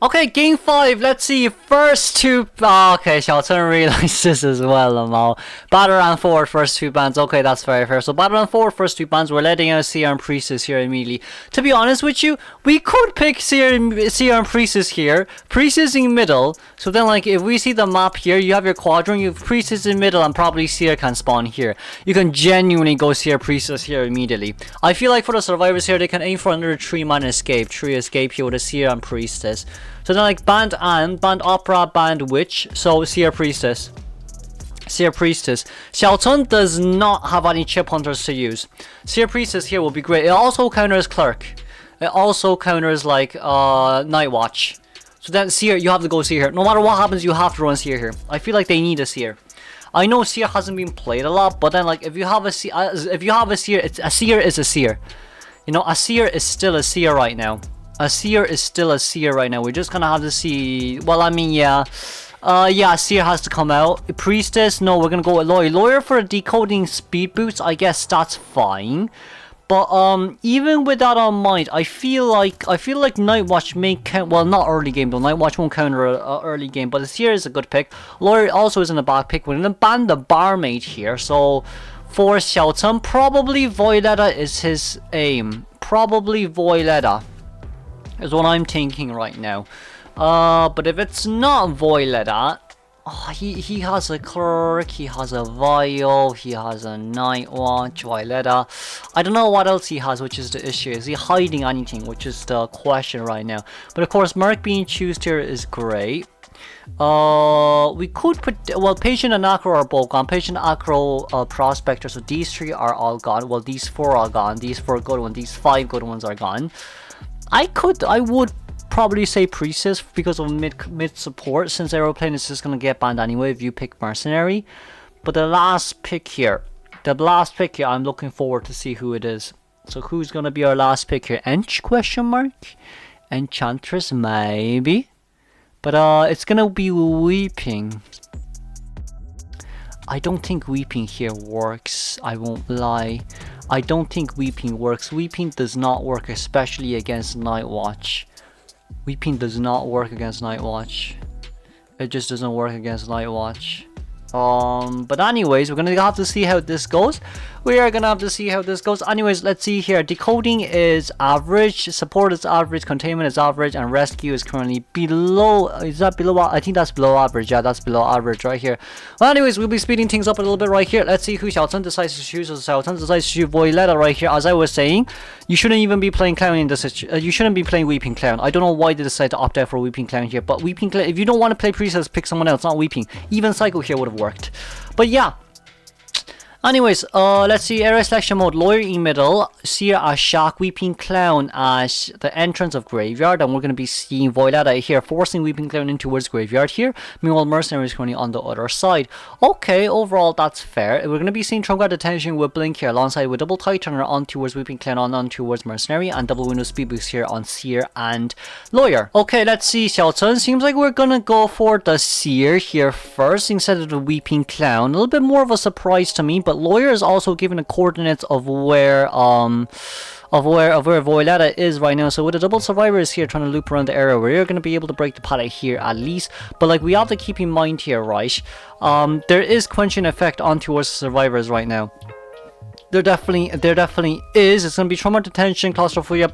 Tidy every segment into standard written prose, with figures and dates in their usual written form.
Okay, game 5, let's see, first two, okay, Xiaochen realized this as well, Lamao. Battle round 4, first two bans, okay, that's very fair. So battle round 4, first two bans, we're letting out Seer and Priestess here immediately. To be honest with you, we could pick Seer and Priestess here, Priestess in middle, so then like, if we see the map here, you have your quadrant, you have Priestess in middle, and probably Seer can spawn here. You can genuinely go Seer Priestess here immediately. I feel like for the survivors here, they can aim for another 3-man escape, 3 escape here with a Seer and Priestess. So then like band opera, band witch, so Seer Priestess. Seer Priestess. Xiaochen does not have any chip hunters to use. Seer Priestess here will be great. It also counters Clerk. It also counters like Night Watch. So then Seer, you have to go Seer here. No matter what happens, you have to run Seer here. I feel like they need a Seer. I know Seer hasn't been played a lot, but then like if you have a Seer, a Seer is a Seer. You know, a Seer is still a Seer right now. A Seer is still a Seer right now. We're just gonna have to see. Well, I mean, yeah. Yeah, Seer has to come out. Priestess, no, we're gonna go with Lawyer. Lawyer for decoding speed boots, I guess that's fine. But even with that on mind, I feel like Night Watch may count. Well, not early game though. Night Watch won't counter early game, but the Seer is a good pick. Lawyer also isn't a bad pick. We're gonna ban the barmaid here. So for Xiaochen, probably Violetta is his aim. Probably Violetta is what I'm thinking right now. But if it's not Violetta, he has a Clerk, he has a Vial, he has a Night Watch, Violetta. I don't know what else he has, which is the issue. Is he hiding anything, which is the question right now. But of course, Merc being chosen here is great. We could put, well, Patient and Acro are both gone. Patient, Acro, Prospector, so these 3 are all gone. Well, these 4 are gone. These 4 good ones, these 5 good ones are gone. I would probably say Priestess because of mid support, since Aeroplane is just gonna get banned anyway if you pick Mercenary. But the last pick here, I'm looking forward to see who it is. So who's gonna be our last pick here? Ench question mark? Enchantress maybe, but it's gonna be Weeping. I don't think Weeping here works, I won't lie. I don't think Weeping works. Weeping does not work, especially against Night Watch. Weeping does not work against Night Watch. It just doesn't work against Night Watch. But anyways, we're gonna have to see how this goes. Anyways, let's see here. Decoding is average, support is average, containment is average, and rescue is currently below. Is that below? I think that's below average. Yeah, that's below average right here. Well, anyways, we'll be speeding things up a little bit right here. Let's see who Xiaochen decides to choose. So Xiaochen decides to choose Violetta right here. As I was saying, you shouldn't even be playing Clown in this. You shouldn't be playing Weeping Clown. I don't know why they decided to opt out for Weeping Clown here, but Weeping Clown, if you don't want to play Priestess, pick someone else, not Weeping. Even Psycho here would have worked. But yeah. Anyways, let's see, area selection mode, Lawyer in middle, Seer as Shark, Weeping Clown as the entrance of Graveyard, and we're going to be seeing Violetta here, forcing Weeping Clown in towards Graveyard here. Meanwhile, Mercenary is currently on the other side. Okay, overall, that's fair. We're going to be seeing Trunk Guard Detention with Blink here, alongside with Double Tightoner on towards Weeping Clown, on towards Mercenary, and Double Window Speed Boost here on Seer and Lawyer. Okay, let's see, Xiaochen. Seems like we're going to go for the Seer here first, instead of the Weeping Clown. A little bit more of a surprise to me, but Lawyer is also given the coordinates of where Violetta is right now. So with the double survivors here trying to loop around the area, we're going to be able to break the pallet here at least. But like, we have to keep in mind here, right? There is quenching effect on towards the survivors right now. There definitely is. It's gonna be trauma detention, claustrophobia,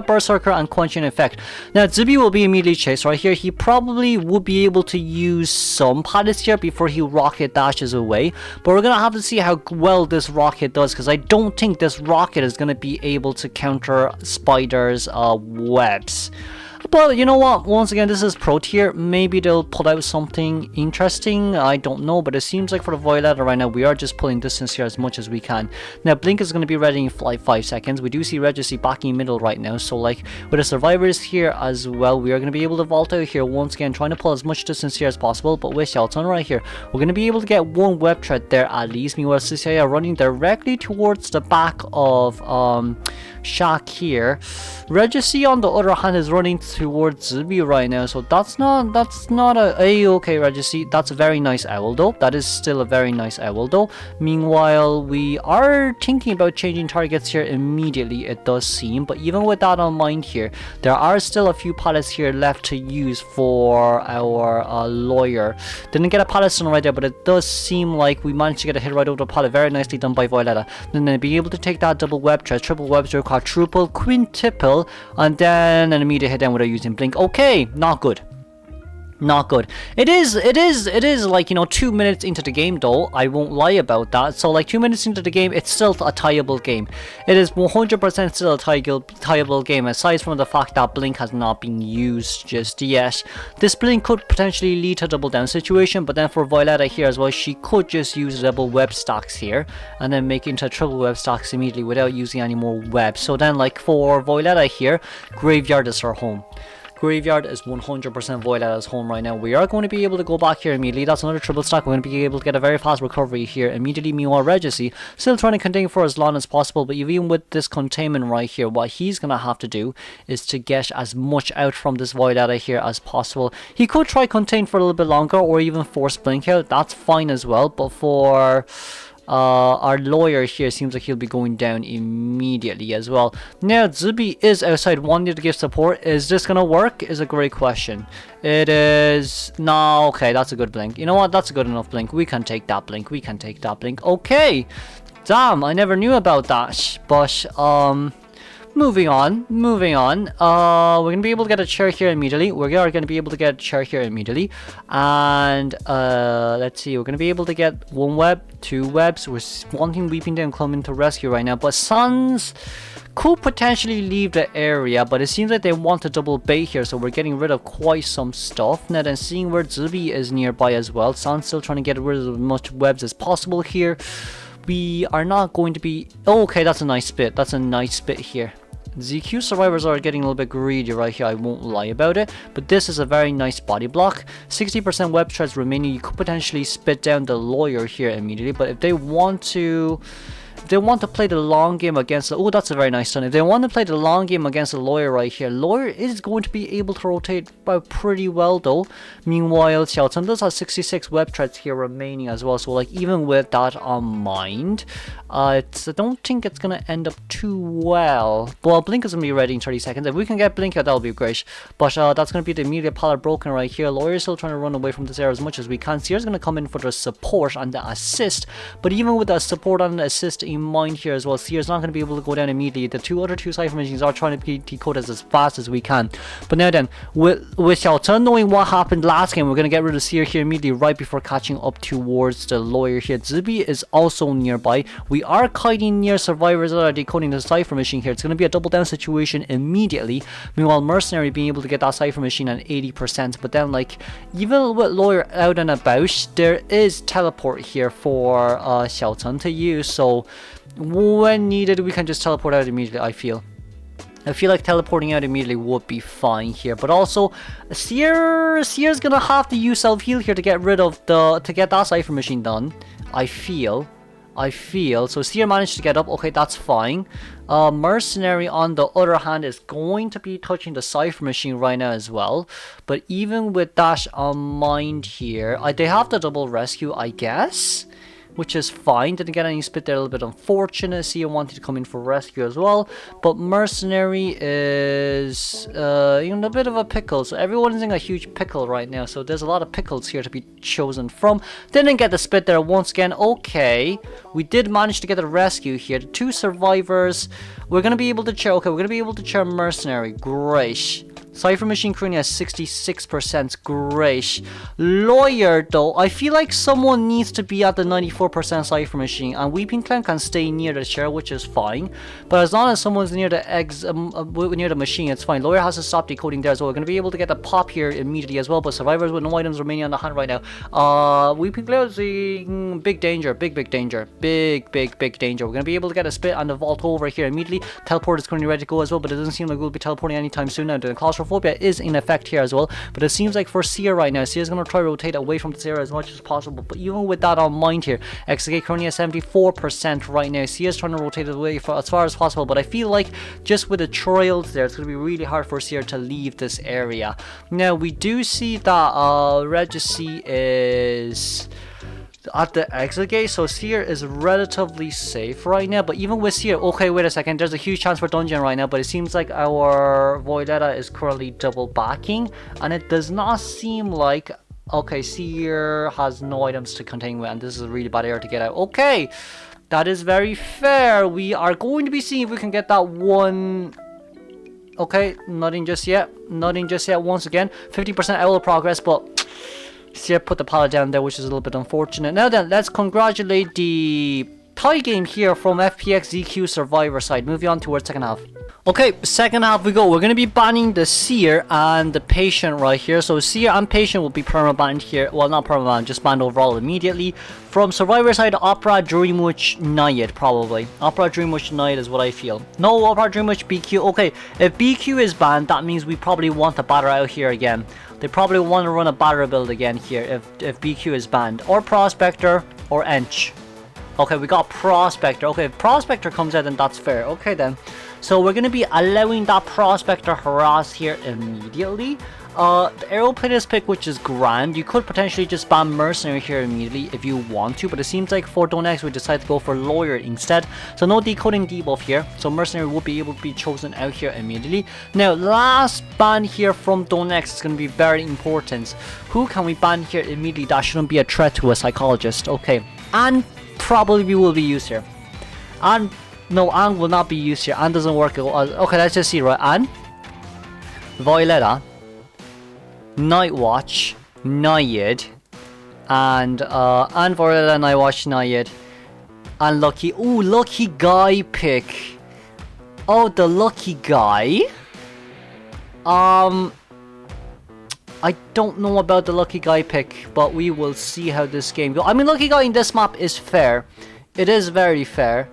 berserker, and quenching effect. Now Zibi will be immediately chased right here. He probably would be able to use some pallets here before he rocket dashes away. But we're gonna have to see how well this rocket does, because I don't think this rocket is gonna be able to counter Spider's webs. But you know what, once again, this is pro tier. Maybe they'll pull out something interesting, I don't know. But it seems like for the Violetta right now, we are just pulling distance here as much as we can. Now Blink is going to be ready in like 5 seconds. We do see Regency back in middle right now, so like with the survivors here as well, we are going to be able to vault out here once again, trying to pull as much distance here as possible. But with Xiaochen right here, we're going to be able to get one web thread there at least. Meanwhile, Sisaya are running directly towards the back of Shaq here. Regency on the other hand is running towards Zibi right now, so that's not a okay Registry. That's a very nice owl though. That is still a very nice owl though. Meanwhile, we are thinking about changing targets here immediately, it does seem, but even with that on mind here, there are still a few pallets here left to use for our lawyer. Didn't get a pallet stone right there, but it does seem like we managed to get a hit right over the pallet. Very nicely done by Violetta. Then being able to take that double web thread, triple web thread, quadruple, quintuple, and then an immediate hit down without using blink. Okay, not good. Not good. It is like, you know, 2 minutes into the game though. I won't lie about that. So like 2 minutes into the game, it's still a tieable game. It is 100% still a tieable game, aside from the fact that blink has not been used just yet. This blink could potentially lead to a double down situation, but then for Violetta here as well, she could just use double web stacks here and then make it into triple web stacks immediately without using any more web. So then like for Violetta here, Graveyard is her home. Graveyard is 100% Violetta's home right now. We are going to be able to go back here immediately. That's another triple stack. We're going to be able to get a very fast recovery here immediately. Meanwhile, Regency still trying to contain for as long as possible, but even with this containment right here, what he's going to have to do is to get as much out from this Violetta here as possible. He could try contain for a little bit longer or even force blink out. That's fine as well, but for our lawyer here, seems like he'll be going down immediately as well. Now Zubi is outside wanting to give support. Is this gonna work is a great question. It is. No, okay, that's a good blink. You know what, that's a good enough blink. We can take that blink. We can take that blink. Okay, damn, I never knew about that. But moving on. We're gonna be able to get a chair here immediately. We are gonna be able to get a chair here immediately, and let's see. We're gonna be able to get one web, two webs. We're wanting Weeping Down coming to rescue right now, but Suns could potentially leave the area, but it seems like they want to double bait here, so we're getting rid of quite some stuff. Now then, seeing where Zubi is nearby as well, Suns still trying to get rid of as much webs as possible here. We are not going to be. Oh, okay, that's a nice bit. That's a nice bit here. ZQ survivors are getting a little bit greedy right here, I won't lie about it, but this is a very nice body block. 60% web threads remaining. You could potentially spit down the lawyer here immediately, but if they want to play the long game against the, oh, that's a very nice stun. If they want to play the long game against the lawyer right here, lawyer is going to be able to rotate pretty well though. Meanwhile, Xiaochen does have 66 web threads here remaining as well, so like even with that on mind, I don't think it's gonna end up too well. Well, blink is gonna be ready in 30 seconds. If we can get blink out, that'll be great, but that's gonna be the immediate pallet broken right here. Lawyer is still trying to run away from this area as much as we can. Sierra's gonna come in for the support and the assist, but even with the support and the assist in mind here as well, Seer's not going to be able to go down immediately. The other two Cypher machines are trying to decode as fast as we can. But now then, with Xiaochen knowing what happened last game, we're going to get rid of Seer here immediately right before catching up towards the lawyer here. Zibi is also nearby. We are kiting near survivors that are decoding the Cypher machine here. It's going to be a double down situation immediately. Meanwhile, Mercenary being able to get that Cypher machine at 80%. But then, like, even with lawyer out and about, there is teleport here for Xiaochen to use. So when needed, we can just teleport out immediately. I feel like teleporting out immediately would be fine here, but also Seer's gonna have to use self-heal here to get rid of to get that Cypher machine done. I feel so. Seer managed to get up. Okay, that's fine. Mercenary on the other hand is going to be touching the Cypher machine right now as well, but even with that on mind here, they have the double rescue, I guess, which is fine. Didn't get any spit there, a little bit unfortunate. Seer wanted to come in for rescue as well, but Mercenary is in a bit of a pickle, so everyone is in a huge pickle right now, so there's a lot of pickles here to be chosen from. Didn't get the spit there once again. Okay, we did manage to get a rescue here. The two survivors, we're gonna be able to chair. Okay, we're gonna be able to chair Mercenary. Great. Cypher machine currently has 66%. Great. Lawyer though, I feel like someone needs to be at the 94% Cypher machine, and Weeping Clan can stay near the chair, which is fine. But as long as someone's near the near the machine, it's fine. Lawyer has to stop decoding there as well. We're going to be able to get a pop here immediately as well, but survivors with no items remaining on the hand right now. Weeping Clan is in big danger. Big danger. Big danger. We're going to be able to get a spit on the vault over here immediately. Teleport is currently ready to go as well, but it doesn't seem like we'll be teleporting anytime soon now. The claustrophobic claustrophobia is in effect here as well. But it seems like for Seer right now, Seer's going to try to rotate away from this area as much as possible. But even with that on mind here, XK currently at 74% right now. Seer's trying to rotate away for as far as possible. But I feel like just with the trails there, it's going to be really hard for Seer to leave this area. Now, we do see that Regicy is at the exit gate, so Seer is relatively safe right now. But even with Seer, okay, wait a second, there's a huge chance for dungeon right now, but it seems like our Voidetta is currently double backing, and it does not seem like, okay, Seer has no items to contain with, and this is a really bad area to get out. Okay, that is very fair. We are going to be seeing if we can get that one. Okay, nothing just yet, nothing just yet. Once again, 50% IVL progress, but Seer put the pallet down there, which is a little bit unfortunate. Now then, let's congratulate the tie game here from FPX.ZQ Survivor side. Moving on towards second half. Okay, second half we go. We're going to be banning the Seer and the Patient right here. So Seer and Patient will be perma-banned here. Well, not perma-banned, just banned overall immediately. From Survivor side, Opera, Dreamwitch, Nayad, probably. Opera, Dreamwitch, Nayad is what I feel. No, Opera, Dreamwitch, BQ. Okay, if BQ is banned, that means we probably want the batter out here again. They probably want to run a batter build again here if BQ is banned. Or Prospector, or Ench. Okay, we got Prospector. Okay, if Prospector comes out, then that's fair. Okay, then. So we're going to be allowing that Prospector harass here immediately. The Aeroplanist pick, which is grand. You could potentially just ban Mercenary here immediately if you want to, but it seems like for DongX we decide to go for Lawyer instead. So no decoding debuff here, so Mercenary will be able to be chosen out here immediately. Now, last ban here from DongX is going to be very important. Who can we ban here immediately that shouldn't be a threat to a Psychologist? Okay, and probably will be used here. And no, Anne will not be used here. Anne doesn't work. Okay, let's just see, right? Anne, Violetta, Nightwatch, Nayad, and Violetta, Nightwatch, Nayad, and Lucky. Ooh, Lucky Guy pick. Oh, the Lucky Guy. I don't know about the Lucky Guy pick, but we will see how this game goes. I mean, Lucky Guy in this map is fair. It is very fair.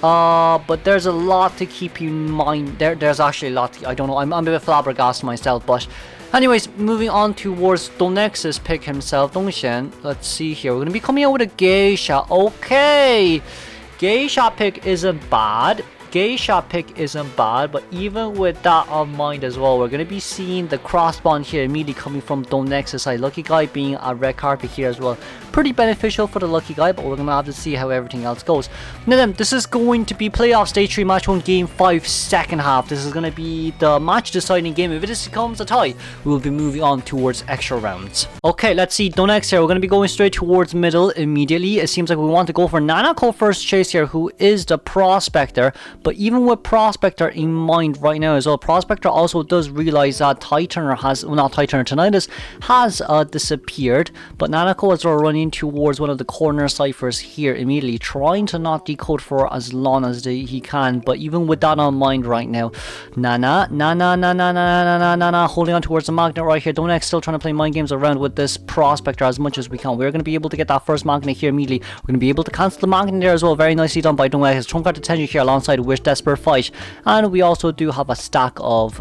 But there's a lot to keep in mind. There's actually a lot. I don't know. I'm a bit flabbergasted myself, but anyways, moving on towards DongX's pick himself, Dongshen. Let's see here. We're gonna be coming out with a Geisha. Okay, Geisha pick isn't bad. Geisha pick isn't bad, but even with that on mind as well, we're going to be seeing the crossbond here immediately coming from DongX's side. Lucky Guy being a red carpet here as well. Pretty beneficial for the Lucky Guy, but we're going to have to see how everything else goes. Now then, this is going to be playoff stage 3 match 1 game 5 second half. This is going to be the match deciding game. If this becomes a tie, we will be moving on towards extra rounds. Okay, let's see DongX here. We're going to be going straight towards middle immediately. It seems like we want to go for Nanako first chase here, who is the Prospector. But even with Prospector in mind right now as well, Prospector also does realize that Titaner has, well, not Titaner, Tinnitus has disappeared. But Nanako is running towards one of the corner ciphers here immediately, trying to not decode for as long as he can. But even with that on mind right now, Nana, holding on towards the magnet right here. DongX still trying to play mind games around with this Prospector as much as we can. We're going to be able to get that first magnet here immediately. We're going to be able to cancel the magnet there as well. Very nicely done by DongX. Trump card attention here alongside Wish Desperate Fight, and we also do have a stack of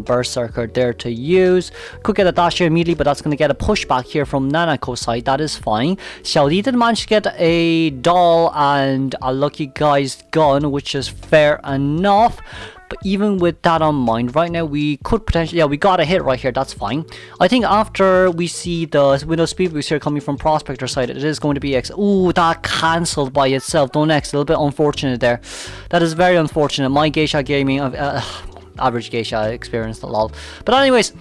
Berserker there to use. Could get a dash here immediately, but that's going to get a pushback here from Nanako's side. That is fine. Xiaodi did manage to get a doll and a Lucky Guy's gun, which is fair enough. But even with that on mind, right now we could potentially, yeah, we got a hit right here. That's fine. I think after we see the window speed boost here coming from Prospector side, it is going to be X. Ooh, that cancelled by itself. DongX, a little bit unfortunate there. That is very unfortunate. My Geisha gaming, average Geisha experience, the lol. But anyways,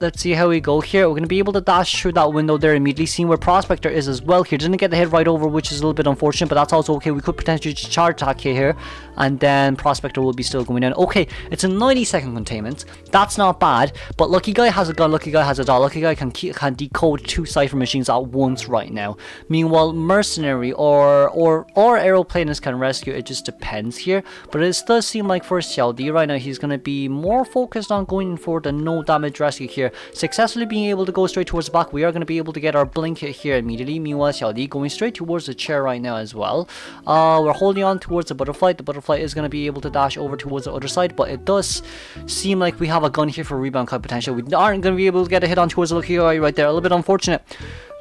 let's see how we go here. We're going to be able to dash through that window there immediately, seeing where Prospector is as well here. Didn't get the hit right over, which is a little bit unfortunate, but that's also okay. We could potentially charge attack here, and then Prospector will be still going down. Okay, it's a 90-second containment. That's not bad, but Lucky Guy has a gun, Lucky Guy has a doll. Lucky Guy can decode 2 cipher machines at once right now. Meanwhile, Mercenary or Aeroplanist can rescue. It just depends here, but it does seem like for Xiaodi right now, he's going to be more focused on going for the no damage rescue here. here, successfully being able to go straight towards the back. We are going to be able to get our blink hit here immediately. Meanwhile, Xiaodi going straight towards the chair right now as well. We're holding on towards the butterfly. The butterfly is going to be able to dash over towards the other side, but it does seem like we have a gun here for rebound cut potential. We aren't going to be able to get a hit on towards the Lucky Guy right there. A little bit unfortunate.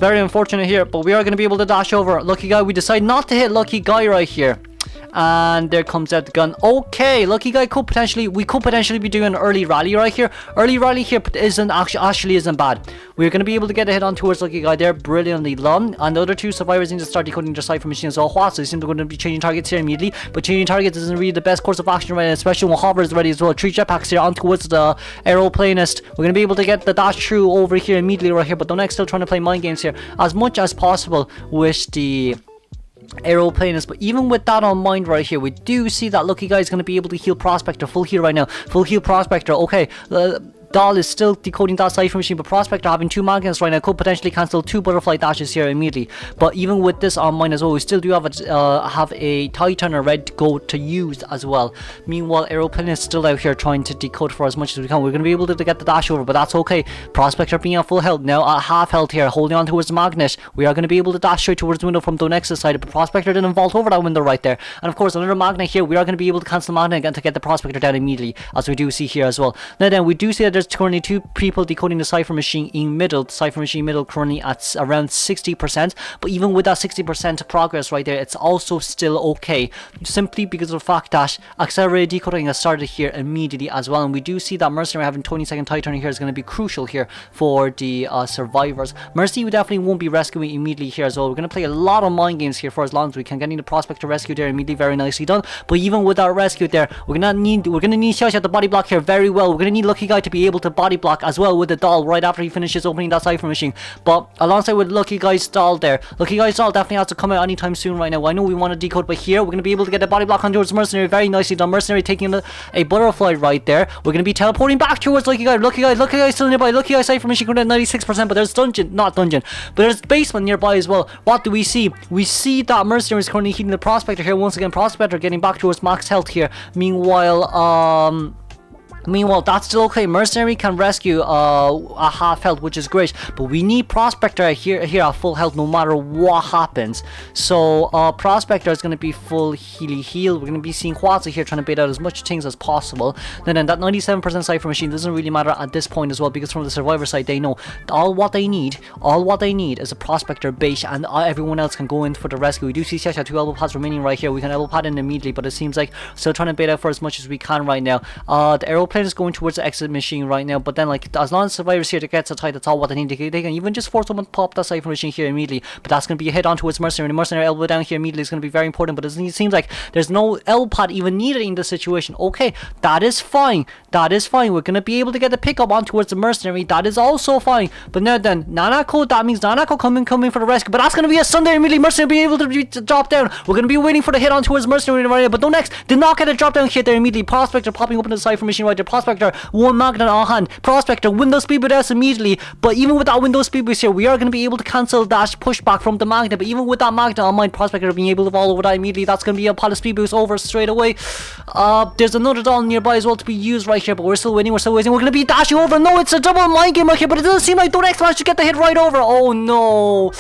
Very unfortunate here, but we are going to be able to dash over. Lucky Guy, we decide not to hit Lucky Guy right here. And there comes out the gun. Okay, Lucky Guy could potentially, we could potentially be doing an early rally right here. Early rally here actually isn't bad. We're going to be able to get a hit on towards Lucky Guy there brilliantly done. And the other two survivors need to start decoding their cipher machines. So Hua, so they seem to going to be changing targets here immediately. But changing targets isn't really the best course of action right now, especially when Hover is ready as well. 3 jetpacks here on towards the aeroplanist. We're going to be able to get the dash through over here immediately right here. But DongX still trying to play mind games here as much as possible with the aeroplanist. But even with that on mind right here, we do see that Lucky Guy is going to be able to heal Prospector. Full heal right now. Full heal Prospector. Okay, Doll is still decoding that cipher machine, but Prospector having 2 magnets right now could potentially cancel 2 butterfly dashes here immediately. But even with this on mind as well, we still do have a Titan or Red Gold to use as well. Meanwhile, Aeroplane is still out here trying to decode for as much as we can. We're going to be able to get the dash over, but that's okay. Prospector being at full health, now at half health here, holding on towards the magnet. We are going to be able to dash straight towards the window from DongX's side, but Prospector didn't vault over that window right there. And of course, another magnet here, we are going to be able to cancel the magnet again to get the Prospector down immediately, as we do see here as well. Now then, we do see that there's currently 2 people decoding the cipher machine in middle. The cipher machine middle currently at around 60%, but even with that 60% progress right there, it's also still okay, simply because of the fact that accelerated decoding has started here immediately as well. And we do see that Mercenary having 20-second Titan here is going to be crucial here for the survivors. Mercy we definitely won't be rescuing immediately here as well. We're going to play a lot of mind games here for as long as we can, getting the Prospector rescue there immediately, very nicely done. But even with that rescue there, we're gonna need Xiaoxia to body block here very well. We're gonna need Lucky Guy to be able to body block as well with the doll right after he finishes opening that cipher machine. But alongside with Lucky Guy's doll there, Lucky Guy's doll definitely has to come out anytime soon right now. I know we want to decode, but here we're going to be able to get a body block on towards Mercenary, very nicely done. Mercenary taking a butterfly right there. We're going to be teleporting back towards Lucky Guy. Lucky Guy still nearby. Lucky Guy cipher machine going at 96%, but there's not dungeon, but there's basement nearby as well. What do we see? We see that Mercenary is currently healing the Prospector here once again. Prospector getting back towards max health here. Meanwhile, that's still okay. Mercenary can rescue a half health, which is great. But we need Prospector here at full health no matter what happens. So Prospector is going to be full heal. We're going to be seeing Huazi here trying to bait out as much things as possible. Then that 97% cipher machine doesn't really matter at this point as well, because from the survivor side they know all what they need is a Prospector bait, and everyone else can go in for the rescue. We do see Xiaxia 2 elbow pads remaining right here. We can elbow pad in immediately, but it seems like still trying to bait out for as much as we can right now. The aeroplane is going towards the exit machine right now, but then like as long as survivors here to get to tight, that's all what they need. They can even just force someone to pop that cipher machine here immediately, but that's going to be a hit on towards Mercenary. The Mercenary elbow down here immediately is going to be very important, but it seems like there's no elbow pad even needed in this situation. Okay, that is fine. We're going to be able to get the pickup on towards the Mercenary. That is also fine. But now then, Nanako, that means Nanako coming for the rescue, but that's going to be a Sunday immediately. Mercenary being able to drop down. We're going to be waiting for the hit on towards Mercenary right now, but DongX did not get a drop down hit there immediately. Prospector popping open the cipher machine right there. Prospector, 1 magnet on hand. Prospector, window speed boost S immediately. But even with that window speed boost here, we are going to be able to cancel that pushback from the magnet. But even with that magnet on mind, Prospector being able to fall over that immediately, that's going to be a pile of speed boost over straight away. There's another doll nearby as well to be used right here, but we're still waiting. We're going to be dashing over. No, it's a double mind game right here, but it doesn't seem like DongX managed to get the hit right over. Oh no.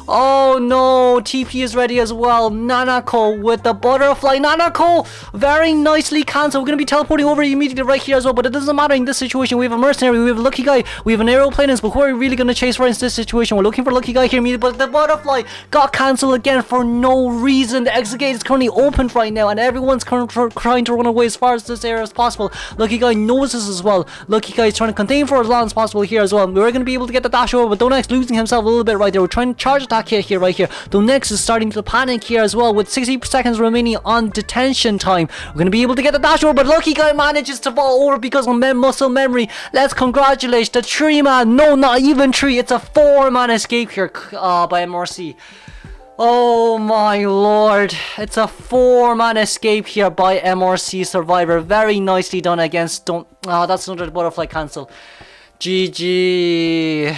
TP is ready as well. Nanako with the butterfly. Nanako very nicely cancelled. We're going to be teleporting over immediately right here as well, but it doesn't matter in this situation. We have a Mercenary, we have a Lucky Guy, we have an aeroplanist, but who are we really going to chase for in this situation? We're looking for Lucky Guy here immediately, but the butterfly got cancelled again for no reason. The exit gate is currently open right now, and everyone's trying to run away as far as this area as possible. Lucky Guy knows this as well. Lucky Guy is trying to contain for as long as possible here as well. We're going to be able to get the dash over, but DongX losing himself a little bit right there. We're trying to charge attack here right here. DongX is starting to panic here as well with 60 seconds remaining on detention time. We're going to be able to get the dash over, but Lucky Guy manages to fall over because of muscle memory. Let's congratulate the 3-man, no, not even 3, it's a 4-man escape here by MRC. Oh my lord, it's a 4-man escape here by MRC Survivor. Very nicely done against that's another butterfly cancel. GG.